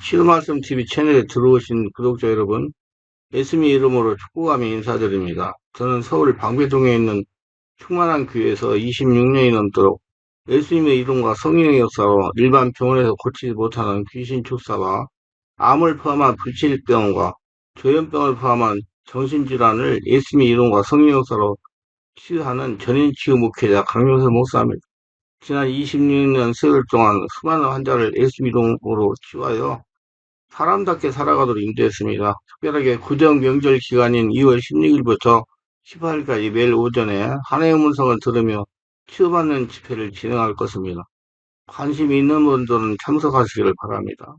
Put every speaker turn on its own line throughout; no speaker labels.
치유 말씀 TV 채널에 들어오신 구독자 여러분, 예수님 이름으로 축복하며 인사드립니다. 저는 서울 방배동에 있는 충만한 교회에서 26년이 넘도록 예수님의 이름과 성령의 역사로 일반 병원에서 고치지 못하는 귀신 축사와 암을 포함한 불치병과 조현병을 포함한 정신질환을 예수님의 이름과 성령의 역사로 치유하는 전인치유 목회자 강용석 목사입니다. 지난 26년 세월 동안 수많은 환자를 예수 이름으로 치유하여 사람답게 살아가도록 인도했습니다. 특별하게 구정 명절 기간인 2월 16일부터 18일까지 매일 오전에 하나님의 음성을 들으며 치유받는 집회를 진행할 것입니다. 관심이 있는 분들은 참석하시기를 바랍니다.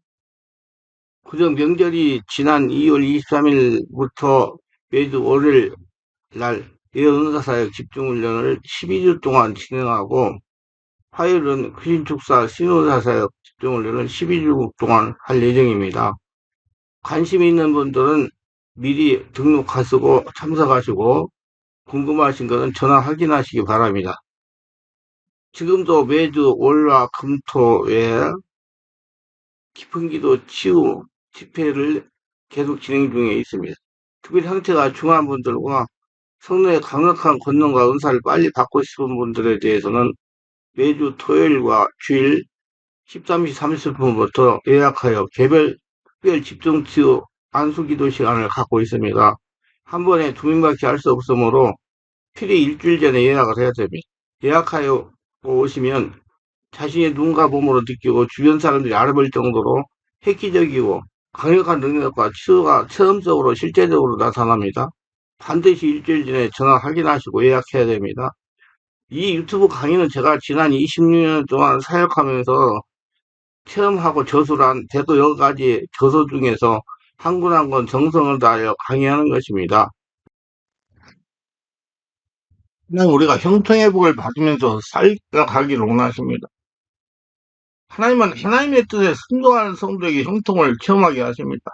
구정 명절이 지난 2월 23일부터 매주 월요일 날 예언사사역 집중훈련을 12주 동안 진행하고 화요일은 귀신축사 신호사사역 집중훈련을 12주 동안 할 예정입니다. 관심 있는 분들은 미리 등록하시고 참석하시고 궁금하신 것은 전화 확인하시기 바랍니다. 지금도 매주 월화 금토에 깊은 기도 치유 집회를 계속 진행 중에 있습니다. 특별히 형태가 중한 분들과 성령의 강력한 권능과 은사를 빨리 받고 싶은 분들에 대해서는 매주 토요일과 주일 13시 30분부터 예약하여 개별 특별 집중치유 안수기도 시간을 갖고 있습니다. 한 번에 2명밖에 할 수 없으므로 필히 일주일 전에 예약을 해야 됩니다. 예약하여 오시면 자신의 눈과 몸으로 느끼고 주변 사람들이 알아볼 정도로 획기적이고 강력한 능력과 치유가 체험적으로 실제적으로 나타납니다. 반드시 일주일 전에 전화 확인하시고 예약해야 됩니다. 이 유튜브 강의는 제가 지난 26년 동안 사역하면서 체험하고 저술한 대도 여러 가지 저서 중에서 한 권 한 권 정성을 다하여 강의하는 것입니다. 그냥 우리가 형통회복을 받으면서 살아가기를 원하십니다. 하나님은 하나님의 뜻에 순종하는 성도에게 형통을 체험하게 하십니다.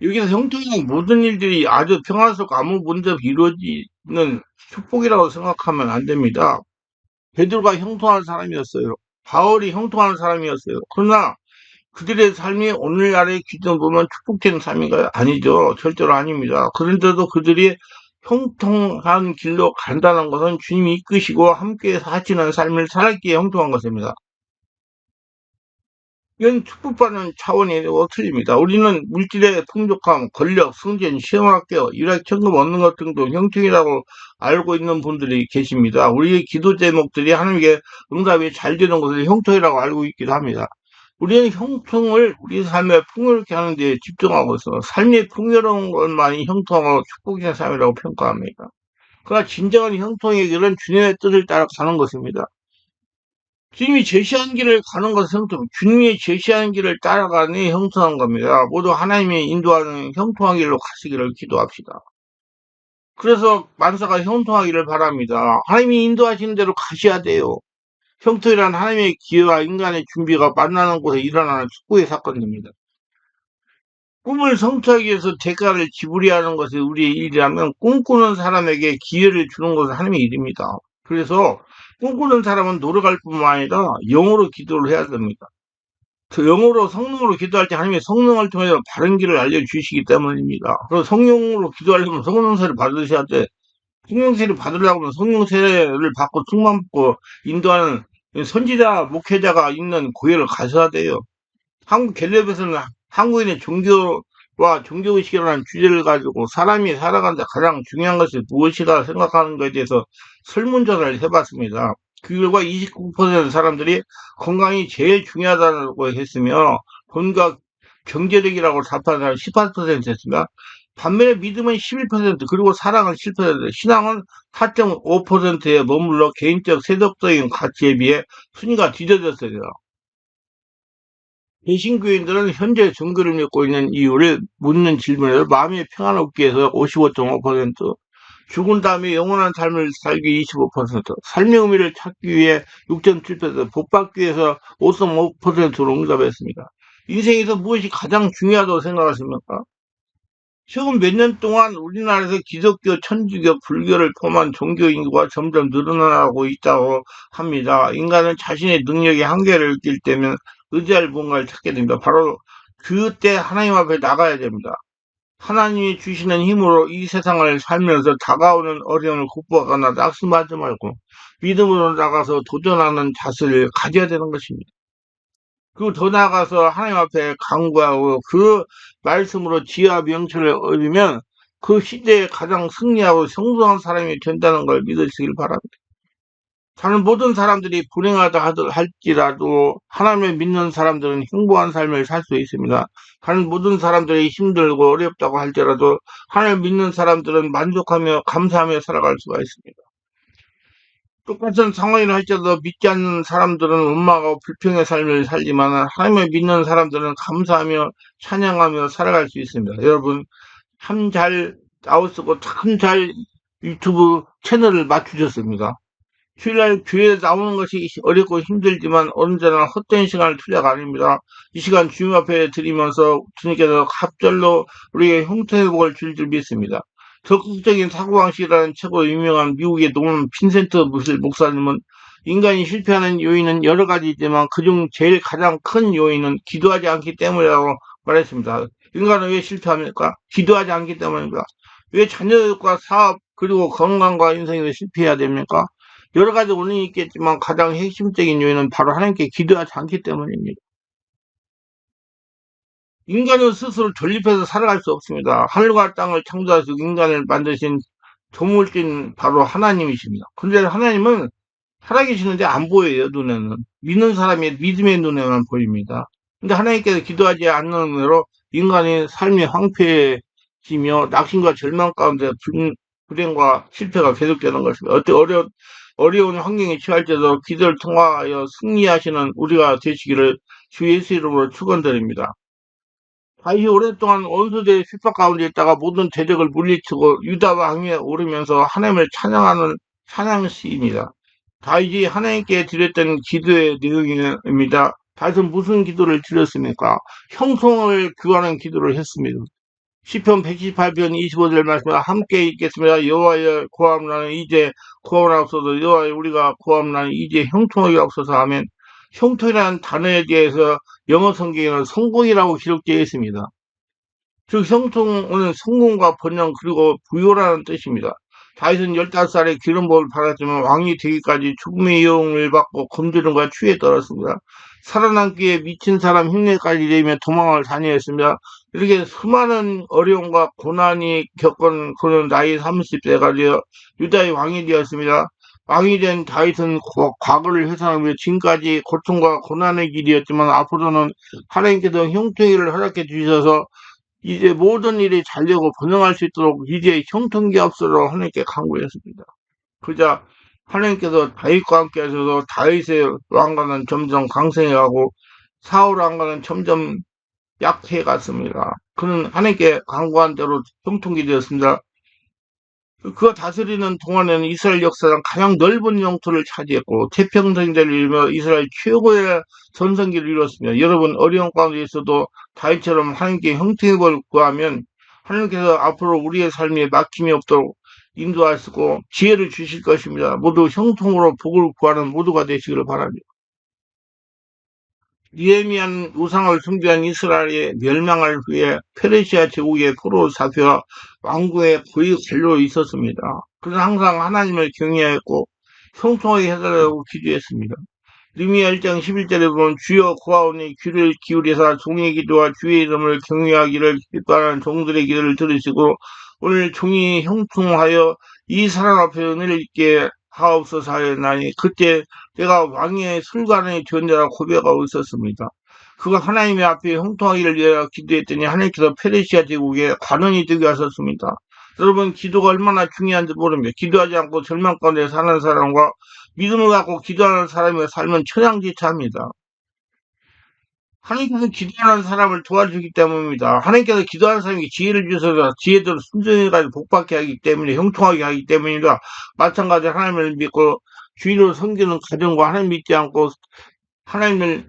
여기서 형통의 모든 일들이 아주 평화스럽고 아무 문제 없이 이루어지는 축복이라고 생각하면 안 됩니다. 베드로가 형통한 사람이었어요. 바울이 형통한 사람이었어요. 그러나 그들의 삶이 오늘날의 기준 보면 축복된 삶인가요? 아니죠. 절대로 아닙니다. 그런데도 그들이 형통한 길로 간다는 것은 주님이 이끄시고 함께 사시는 삶을 살았기에 형통한 것입니다. 이건 축복받는 차원이 틀립니다. 우리는 물질의 풍족함, 권력, 승진, 시험학교, 일확천금 얻는 것 등도 형통이라고 알고 있는 분들이 계십니다. 우리의 기도 제목들이 하나님께 응답이 잘 되는 것을 형통이라고 알고 있기도 합니다. 우리는 형통을 우리 삶에 풍요롭게 하는 데 집중하고 있어 삶이 풍요로운 것만이 형통하고 축복의 삶이라고 평가합니다. 그러나 진정한 형통의 길은 주님의 뜻을 따라 가는 것입니다. 주님이 제시한 길을 가는 것은 형통, 주님이 제시한 길을 따라가니 형통한 겁니다. 모두 하나님이 인도하는 형통한 길로 가시기를 기도합시다. 그래서 만사가 형통하기를 바랍니다. 하나님이 인도하시는 대로 가셔야 돼요. 형통이란 하나님의 기회와 인간의 준비가 만나는 곳에 일어나는 축복의 사건입니다. 꿈을 성취하기 위해서 대가를 지불해야 하는 것이 우리의 일이라면 꿈꾸는 사람에게 기회를 주는 것은 하나님의 일입니다. 그래서 꿈꾸는 사람은 노력할 뿐만 아니라 영어로 기도를 해야 됩니다. 그 영어로 성령으로 기도할 때 하나님의 성령을 통해서 바른 길을 알려주시기 때문입니다. 그래서 성령으로 기도하려면 성령세를 받으셔야 돼. 성령세를 받으려고 하면 성령세를 받고 충만받고 인도하는 선지자, 목회자가 있는 교회를 가셔야 돼요. 한국 갤럽에서는 한국인의 종교와 종교의식이라는 주제를 가지고 사람이 살아가는데 가장 중요한 것이 무엇이라 생각하는 것에 대해서 설문조사를 해봤습니다. 그 결과 29% 사람들이 건강이 제일 중요하다고 했으며 돈과 경제력이라고 답한 사람 18%였습니다. 반면에 믿음은 11%, 그리고 사랑은 7%, 신앙은 4.5%에 머물러 개인적 세속적인 가치에 비해 순위가 뒤져졌어요. 개신교인들은 현재 종교를 믿고 있는 이유를 묻는 질문에 마음이 평안없기 위해서 55.5%, 죽은 다음에 영원한 삶을 살기 25%, 삶의 의미를 찾기 위해 6.7%, 복받기 위해서 5.5%로 응답했습니다. 인생에서 무엇이 가장 중요하다고 생각하십니까? 최근 몇 년 동안 우리나라에서 기독교, 천주교, 불교를 포함한 종교 인구가 점점 늘어나고 있다고 합니다. 인간은 자신의 능력의 한계를 느낄 때면 의지할 무언가를 찾게 됩니다. 바로 그때 하나님 앞에 나가야 됩니다. 하나님이 주시는 힘으로 이 세상을 살면서 다가오는 어려움을 극복하거나 낙심하지 말고 믿음으로 나가서 도전하는 자세를 가져야 되는 것입니다. 그리고 더 나아가서 하나님 앞에 간구하고 그 말씀으로 지혜와 명철을 얻으면 그 시대에 가장 승리하고 성공한 사람이 된다는 걸 믿으시길 바랍니다. 다른 모든 사람들이 불행하다 할지라도 하나님을 믿는 사람들은 행복한 삶을 살 수 있습니다. 다른 모든 사람들이 힘들고 어렵다고 할지라도 하나님을 믿는 사람들은 만족하며 감사하며 살아갈 수가 있습니다. 똑같은 상황이라 할지라도 믿지 않는 사람들은 원망하고 불평의 삶을 살지만 하나님을 믿는 사람들은 감사하며 찬양하며 살아갈 수 있습니다. 여러분 참 잘 아웃쓰고 참 잘 유튜브 채널을 맞추셨습니다. 주일날 교회에 나오는 것이 어렵고 힘들지만 언제나 헛된 시간을 투자가 아닙니다. 이 시간 주님 앞에 드리면서 주님께서 갑절로 우리의 형통회복을 줄 줄 믿습니다. 적극적인 사고방식이라는 책으로 유명한 미국의 노은 빈센트 무슬 목사님은 인간이 실패하는 요인은 여러 가지이지만 그중 제일 가장 큰 요인은 기도하지 않기 때문이라고 말했습니다. 인간은 왜 실패합니까? 기도하지 않기 때문입니다. 왜 자녀들과 사업 그리고 건강과 인생에 실패해야 됩니까? 여러 가지 원인이 있겠지만 가장 핵심적인 요인은 바로 하나님께 기도하지 않기 때문입니다. 인간은 스스로 존립해서 살아갈 수 없습니다. 하늘과 땅을 창조하시고 인간을 만드신 조물주인 바로 하나님이십니다. 그런데 하나님은 살아계시는데 안 보여요, 눈에는. 믿는 사람의 믿음의 눈에만 보입니다. 근데 하나님께서 기도하지 않는 으로 인간의 삶이 황폐해지며 낙심과 절망 가운데 불행과 실패가 계속되는 것입니다. 어려운 환경에 처할지라도 기도를 통하여 승리하시는 우리가 되시기를 주 예수 이름으로 축원드립니다. 다윗이 오랫동안 원수들의 핍박 가운데 있다가 모든 대적을 물리치고 유다 왕위에 오르면서 하나님을 찬양하는 찬양시입니다. 다윗이 하나님께 드렸던 기도의 내용입니다. 다윗은 무슨 기도를 드렸습니까? 형통을 구하는 기도를 했습니다. 시편 118편 25절 말씀에 함께 읽겠습니다. 여호와여 구함나는 이제 구함하옵소서. 여호와여 우리가 구함나는 이제 형통하게 하옵소서 하면 형통이라는 단어에 대해서 영어 성경에는 성공이라고 기록되어 있습니다. 즉 형통은 성공과 번영 그리고 부요라는 뜻입니다. 다윗은 15살에 기름부음을 받았지만 왕이 되기까지 죽음의 위험을 받고 굶주림과 추위에 떨었습니다. 살아남기에 미친 사람 흉내까지 내며 도망을 다녔습니다. 이렇게 수많은 어려움과 고난이 겪은 그는 나이 30세가 되어 유다의 왕이 되었습니다. 왕이 된 다윗은 과거를 회상하며 지금까지 고통과 고난의 길이었지만 앞으로는 하나님께서 형통일을 허락해 주셔서 이제 모든 일이 잘되고 번영할 수 있도록 이제 형통기 앞서로 하나님께 간구했습니다. 그러자 하나님께서 다윗과 함께 하셔서 다윗의 왕가는 점점 강성해가고 사울 왕가는 점점 약해갔습니다. 그는 하나님께 간구한 대로 형통기 되었습니다. 그가 다스리는 동안에는 이스라엘 역사상 가장 넓은 영토를 차지했고 태평성대를 이루며 이스라엘 최고의 전성기를 이뤘습니다. 여러분 어려운 가운데 있어도 다윗처럼 하나님께 형통을 구하면 하나님께서 앞으로 우리의 삶에 막힘이 없도록 인도하시고 지혜를 주실 것입니다. 모두 형통으로 복을 구하는 모두가 되시기를 바랍니다. 니에미안 우상을 숭배한 이스라엘의 멸망을 위해 페르시아 제국의 포로 사표와 왕국의 고위 관료로 있었습니다. 그는 항상 하나님을 경외하였고 형통하게 해달라고 기도했습니다. 느헤미야 1장 11절에 보면 주여 구하오니 귀를 기울이사 종의 기도와 주의 이름을 경외하기를 기뻐하는 종들의 기도를 들으시고 오늘 종이 형통하여 이 사람 앞에 은혜를 있게 하옵소서 하였나니 그때 내가 왕의 술관의 존재라 고백하고 있었습니다. 그가 하나님의 앞에 형통하기를 위하여 기도했더니 하나님께서 페르시아 제국의 관원이 되게 하셨습니다. 여러분 기도가 얼마나 중요한지 모릅니다. 기도하지 않고 절망 가운데 사는 사람과 믿음을 갖고 기도하는 사람의 삶은 천양지차입니다. 하나님께서 기도하는 사람을 도와주기 때문입니다. 하나님께서 기도하는 사람에게 지혜를 주셔서 지혜대로 순종해가지고 복받게 하기 때문에 형통하게 하기 때문입니다. 마찬가지로 하나님을 믿고 주인으로 섬기는 가정과 하나님 믿지 않고 하나님을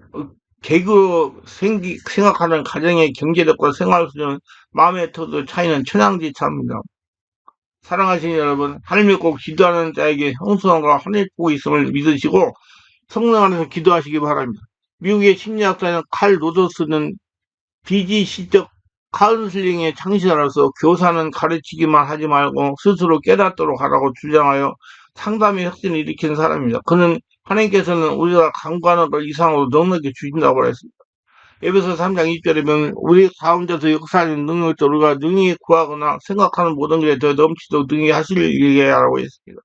생각하는 가정의 경제력과 생활 수준, 마음의 태도 차이는 천양지차입니다. 사랑하시는 여러분, 하나님 믿고 기도하는 자에게 형통함과 하늘 보고 있음을 믿으시고 성령 안에서 기도하시기 바랍니다. 미국의 심리학자는 칼 로저스는 비지시적 카운슬링의 창시자로서 교사는 가르치기만 하지 말고 스스로 깨닫도록 하라고 주장하여 상담의 혁신을 일으킨 사람입니다. 그는 하나님께서는 우리가 간구하는 것 이상으로 넉넉히 주신다고 했습니다. 에베소 3장 2절에 보면 우리 가운데서 역사하는 능력도 우리가 능히 구하거나 생각하는 모든 것에 더 넘치도록 능히 하시게 하라고 했습니다.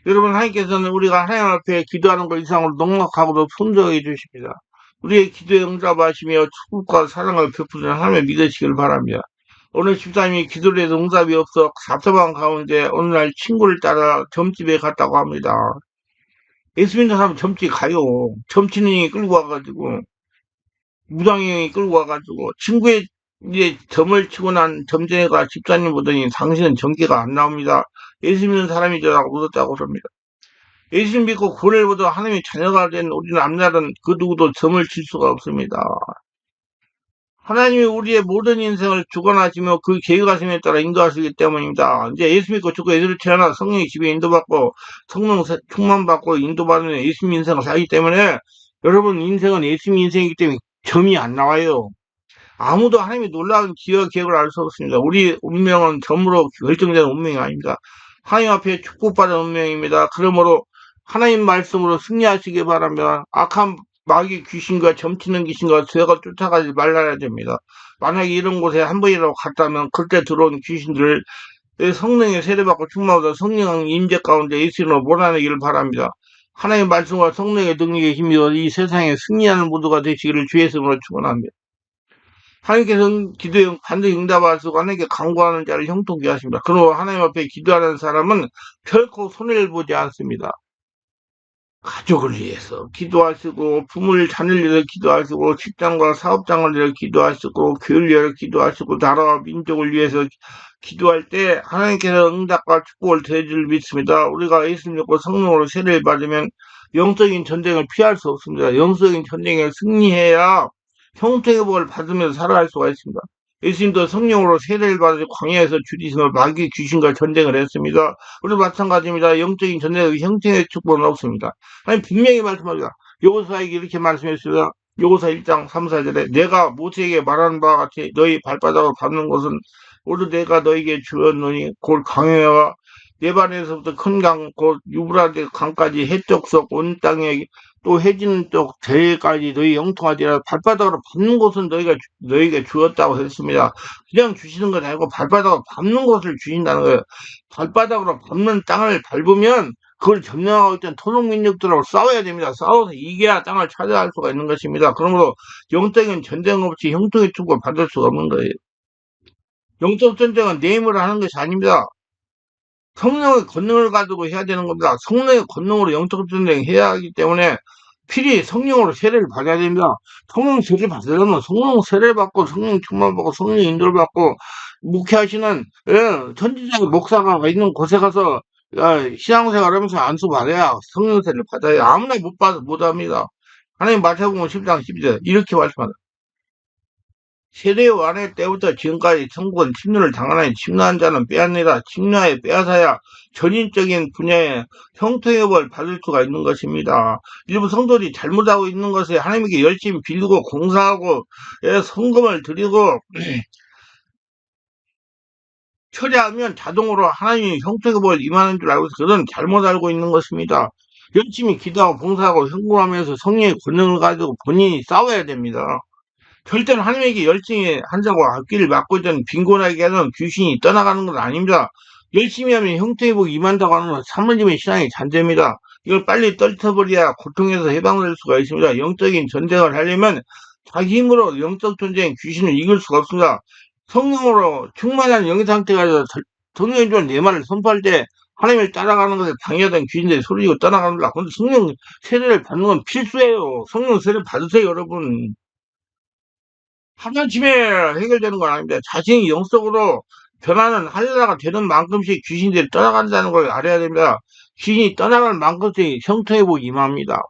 여러분, 하나님께서는 우리가 하나님 앞에 기도하는 것 이상으로 넉넉하고도 풍성하게 주십니다. 우리의 기도에 응답하시며 축복과 사랑을 베푸는 하나님을 믿으시길 바랍니다. 오늘 집사님이 기도를 해도 응답이 없어 답답한 가운데 어느 날 친구를 따라 점집에 갔다고 합니다. 예수 믿는 사람은 점집 가요. 점치는이 끌고 와가지고 무당이 끌고 와가지고 친구의 이제 점을 치고 난 점쟁이가 집사님 보더니 당신은 전기가 안 나옵니다. 예수 믿는 사람이더라고 묻었다고 그럽니다. 예수 믿고 구원을 보다 하나님의 자녀가 된 우리 남날은 그 누구도 점을 칠 수가 없습니다. 하나님이 우리의 모든 인생을 주관하시며 그 계획하심에 따라 인도하시기 때문입니다. 이제 예수 믿고 죽고 예수를 태어나 성령의 지배 인도받고 성령 충만받고 인도받는 예수님 인생을 살기 때문에 여러분 인생은 예수님 인생이기 때문에 점이 안 나와요. 아무도 하나님의 놀라운 기여 계획을 알 수 없습니다. 우리 운명은 점으로 결정되는 운명이 아닙니다. 하나님 앞에 축복받은 운명입니다. 그러므로 하나님 말씀으로 승리하시기 바랍니다. 악한 마귀 귀신과 점치는 귀신과 죄가 쫓아가지 말아야 됩니다. 만약에 이런 곳에 한 번이라도 갔다면 그때 들어온 귀신들을 성령의 세례받고 충만하다 성령 임재 가운데 예수님으로 몰아내기를 바랍니다. 하나님의 말씀과 성령의 능력에 힘입어 이 세상에 승리하는 모두가 되시기를 주의 이름으로 축원합니다. 하나님께서는 기도에 반드시 응답하시고 하나님께 간구하는 자를 형통케 하십니다. 그러므로 하나님 앞에 기도하는 사람은 결코 손해를 보지 않습니다. 가족을 위해서 기도하시고 부모를 자녀를 위해서 기도하시고 직장과 사업장을 위해서 기도하시고 교회를 위해서 기도하시고 나라와 민족을 위해서 기도할 때 하나님께서 응답과 축복을 대줄 믿습니다. 우리가 예수 믿고 성령으로 세례를 받으면 영적인 전쟁을 피할 수 없습니다. 영적인 전쟁에 승리해야 형통의 복을 받으면서 살아갈 수가 있습니다. 예수님도 성령으로 세례를 받아 광야에서 주리심을 마귀 귀신과 전쟁을 했습니다. 우리도 마찬가지입니다. 영적인 전쟁에 형통의 축복은 없습니다. 아니 분명히 말씀합니다. 여호수아에게 이렇게 말씀했습니다. 여호수아 1장 3, 4절에 내가 모세에게 말한 바와 같이 너희 발바닥을 밟는 것은 모두 내가 너에게 주었노니 곧 광야와 네발에서부터 큰 강, 곧 유브라데 강까지 해적석 온 땅에 또 해지는 쪽 제일까지 너희 영통하리라. 발바닥으로 밟는 곳은 너에게 주었다고 했습니다. 그냥 주시는 건 아니고 발바닥으로 밟는 곳을 주신다는 거예요. 발바닥으로 밟는 땅을 밟으면 그걸 점령하고 있던 토종민족들하고 싸워야 됩니다. 싸워서 이겨야 땅을 차지할 수가 있는 것입니다. 그러므로 영적인 전쟁 없이 형통의 축복을 받을 수가 없는 거예요. 영적 전쟁은 내 힘으로 하는 것이 아닙니다. 성령의 권능을 가지고 해야 되는 겁니다. 성령의 권능으로 영적 전쟁을 해야 하기 때문에 필히 성령으로 세례를 받아야 됩니다. 성령 세례 받으려면 성령 세례를 받고 성령 충만받고 성령 인도를 받고 목회하시는 전지적 목사가 있는 곳에 가서 신앙생활 하면서 안수 받아야 성령 세례를 받아야 아무나 못 합니다. 하나님 마태복음 10장 12절 이렇게 말씀합니다. 세례 완의 때부터 지금까지 천국은 침노를 당하나니 침노한 자는 빼앗느라 침노하여 빼앗아야 전인적인 분야의 형통의 받을 수가 있는 것입니다. 일부 성도들이 잘못하고 있는 것에 하나님께 열심히 빌고 공사하고 성금을 드리고 처리하면 자동으로 하나님이 형통의 복을 임하는 줄 알고 그건 잘못 알고 있는 것입니다. 열심히 기도하고 봉사하고 헌금하면서 성령의 권능을 가지고 본인이 싸워야 됩니다. 절대로 하나님에게 열심히 한다고 앞길을 막고 있던 빈곤하게 하는 귀신이 떠나가는 건 아닙니다. 열심히 하면 형통의 복이 임한다고 하는 건 사모님의 신앙이 잔재입니다. 이걸 빨리 떨쳐버려야 고통에서 해방될 수가 있습니다. 영적인 전쟁을 하려면 자기 힘으로 영적 전쟁 귀신을 이길 수가 없습니다. 성령으로 충만한 영의 상태가 아니라 성령이 주는 내 말을 선포할 때 하나님을 따라가는 것에 방해하던 귀신들이 소리지고 떠나갑니다. 그런데 성령 세례를 받는 건 필수예요. 성령 세례 받으세요, 여러분. 하나쯤에 해결되는 건 아닙니다. 자신이 영적으로 변화는 하려다가 되는 만큼씩 귀신들이 떠나간다는 걸 알아야 됩니다. 귀신이 떠나갈 만큼씩 형통의 복이 임합니다.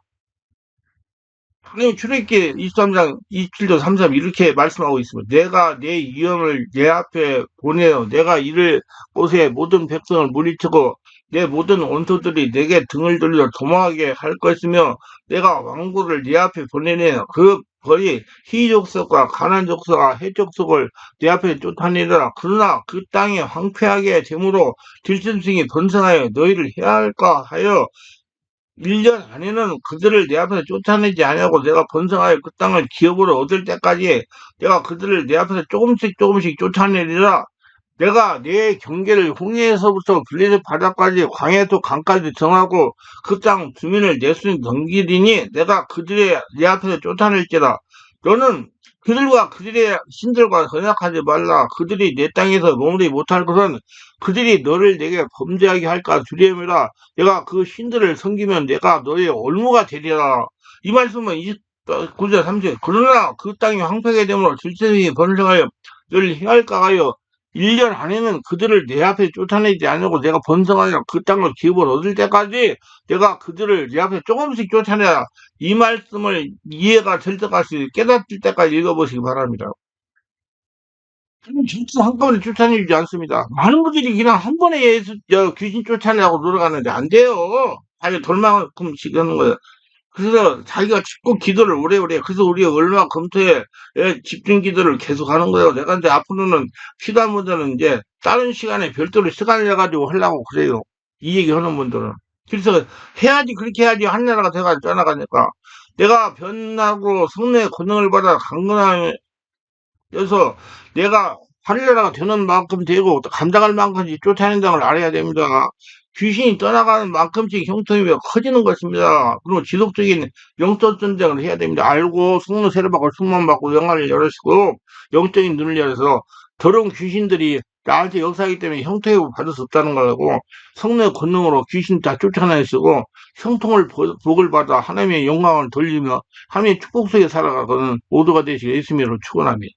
하나님 출애굽기 23장 27절 33 이렇게 말씀하고 있습니다. 내가 내 위엄을 내 앞에 보내어 내가 이를 곳에 모든 백성을 물리치고 내 모든 원수들이 내게 등을 돌려 도망하게 할 것이며 내가 왕국을 네 앞에 보내니 그 벌이 희족속과 가난족속과 해족속을 내 앞에 쫓아내리라. 그러나 그 땅이 황폐하게 되므로 들짐승이 번성하여 너희를 해야 할까 하여 1년 안에는 그들을 내 앞에서 쫓아내지 아니하고 내가 번성하여 그 땅을 기업으로 얻을 때까지 내가 그들을 내 앞에서 조금씩 조금씩 쫓아내리라. 내가 내 경계를 홍해에서부터 블레셋 바다까지 광야에서 강까지 정하고 그 땅 주민을 내 손에 넘기리니 내가 그들의 내 앞에서 쫓아낼지라. 너는 그들과 그들의 신들과 언약하지 말라. 그들이 내 땅에서 머무르지 못할 것은 그들이 너를 내게 범죄하게 할까 두려움이라. 내가 그 신들을 섬기면 내가 너의 올무가 되리라. 이 말씀은 29절 30. 그러나 그 땅이 황폐하게 되므로 질서이 번성하여 너를 해할까 하여 1년 안에는 그들을 내 앞에 쫓아내지 않으고 내가 번성하여 그 땅을 기업으로 얻을 때까지 내가 그들을 내 앞에 조금씩 쫓아내라. 이 말씀을 이해가 될 때까지 깨닫을 때까지 읽어보시기 바랍니다. 진짜 한꺼번에 쫓아내지 않습니다. 많은 분들이 그냥 한 번에 귀신 쫓아내려고 노력하는데 안 돼요. 자기 돌만큼씩 하는 거예요. 그래서 자기가 꼭 기도를 오래오래 해. 그래서 우리가 얼마 검토에 집중 기도를 계속 하는 거예요. 내가 이제 앞으로는 피담보다는 이제 다른 시간에 별도로 시간을 내가지고 하려고 그래요. 이 얘기 하는 분들은. 그래서 해야지 그렇게 해야지 한 나라가 돼가지고 떠나가니까 내가 변하고 성령의 권능을 받아 강건하여서 내가 하늘나라가 되는 만큼 되고 또 감당할 만큼씩 쫓아낸다는 걸 알아야 됩니다. 귀신이 떠나가는 만큼씩 형통이 커지는 것입니다. 그리고 지속적인 영적 전쟁을 해야 됩니다. 알고 성령 세례 받고 충만 받고 영화를 열으시고 영적인 눈을 열어서 더러운 귀신들이 나한테 역사하기 때문에 형통을 받을 수 없다는 거고 성령의 권능으로 귀신 다 쫓아내시고 형통을 복을 받아 하나님의 영광을 돌리며 하나님의 축복 속에 살아가는 모두가 되시길 예수님으로 축원합니다.